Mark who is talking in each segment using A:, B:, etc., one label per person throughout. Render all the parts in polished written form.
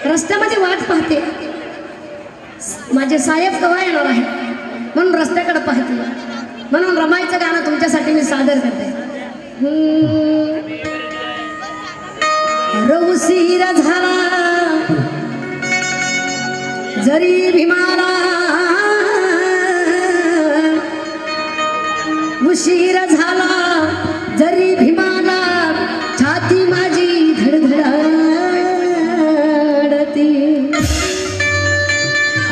A: रस्त्यामध्ये वाट पाहते, माझे साहेब कवा येणार आहे म्हणून रस्त्याकडे पाहते, म्हणून रमाईचं गाणं तुमच्यासाठी मी सादर करते। उशीर झाला जरी भीमाला, उशीर झाला जरी भीमाला, छाती माझी धडधडाडती,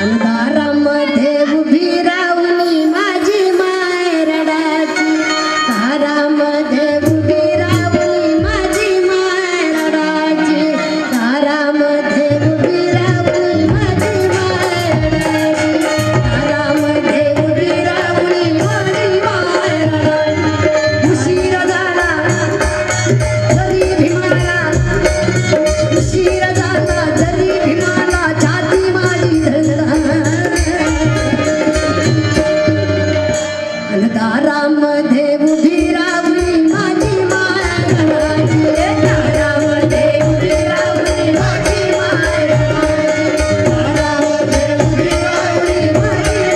A: अंधारामध्ये उभी राहुनी माझी माय रडाची, तारामध्ये उभी राहुनी माझी माय रडाची, तारामध्ये उभी राहुनी माझी माय रडाची, तारामध्ये उभी राहुनी माझी माय रडाची, उशीर झाला जरी भीमाला, उशीर झाला जरी भीमाला, छाती माझी दारामध्ये उभी राहुनी माझी माय रडाची, दारामध्ये उभी राहुनी माझी माय रडाची, दारामध्ये उभी राहुनी माझी माय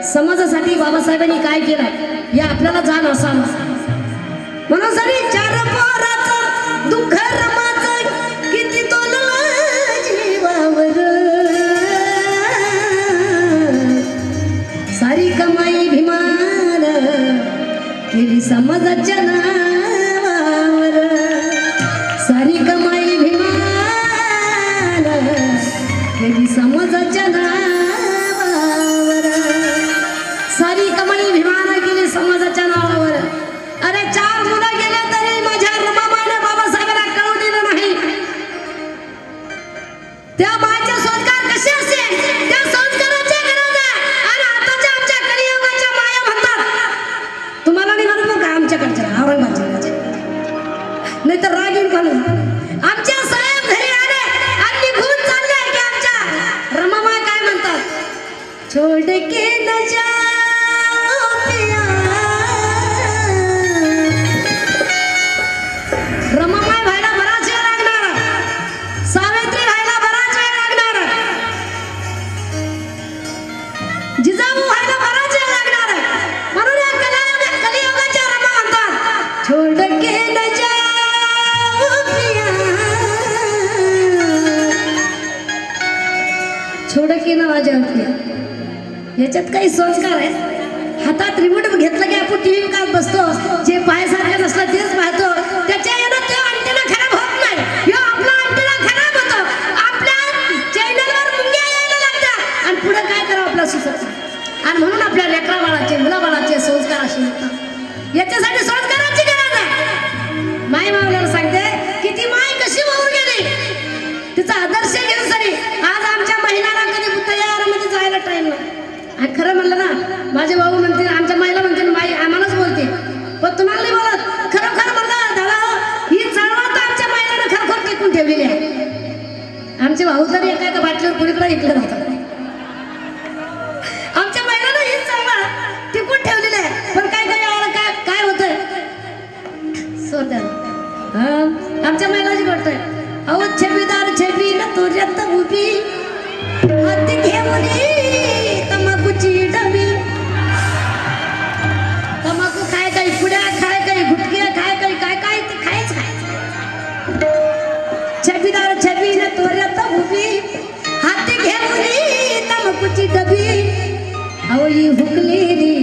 A: समाजासाठी बाबासाहेबांनी काय केलं हे आपल्याला जाण असावं, म्हणून सारी चार पोराचं दुःख रमाचं किती तोललं जीवावर, सारी कमाई भीमान केली समाजाच्या नावावर, सारी कमाई भीमान केली समाजाच्या नावावर, सारी कमाई भीमानं केली समाजाच्या नावावर। अरे चार मुलं गेले तरी माझ्या रमाबाईने बाबासाहेबांना कळू दिलं नाही। त्या मायचे संस्कार कसे असते, त्या संस्काराची गरज आहे। आणि आताच्या आमच्या कलियुगाच्या माया म्हणतात, तुम्हाला नाही म्हणत का आमच्याकडच्या औरंगाबादच्या, नाही तर रागीन म्हणून आमच्या साहेब घरी आले आणि निघून चालले की आमच्या रमाबाई काय म्हणतात, छोड़ के न जा रमाबाई व्हायला बराच वेळ लागणार, सावित्री व्हायला बराच वेळ लागणार, जिजाऊ व्हायला बराच वेळ लागणार, म्हणून या कलियुगाच्या रमा म्हणतात, छोड़ के न जाओ पिया, छोड़ के न जाओ पिया। याच्यात काही संस्कार आहे। हातात रिमोट घेतलं की आपण टीव्ही पाहत बसतो, जे पायासारखं नसलं तेच पाहतो, त्याच्या येणं तो अंटेना खराब होत नाही, ह्यो आपला अंटेना खराब होतो, आपल्या चॅनलवर मुंग्या यायला लागतात आणि पुढे काय करावं आपला सुचत आणि म्हणून आपल्या लेकरा बाळाचे मुलाबाळाचे संस्कार असे होतात. याच्यासाठी संस्काराची गरज आहे. माय मावल्याला सांगते किती माय कशी वाहून गेली तिचा आदर्श घेऊन आज आमच्या महिलांना कधी तयारामध्ये जायला टाइम नाही. आणि खरं म्हणलं ना माझे भाऊ म्हणतील आमच्या महिला म्हणतील माई आम्हालाच बोलते पण तुम्हाला नाही बोलत. खरं म्हणलं दादा ही चळवळ तर आमच्या महिलांना खरोखर टिकून ठेवलेली आहे. आमचे भाऊ तरी एका एका बाटलीवर कुणीकडे ऐकलं जातात. आमच्या महिलांना ही चळवळ टिकून ठेवलेली आहे. पण काय काय वेळाला काय काय होतंय स्वतः आमच्या महिलाची गोष्ट आहे. अहो छबीदार छबी न तुझ्यात उभी हाती घेऊन तंबाखूची डबी तंबाखू खाय काही पुड्या खाय काही गुटक्या खाय काही काय काय ते खायच खाय. छबीदार छबी न तुझ्यात उभी हाती घेऊन तंबाखूची डबी अहो ही हुकलेली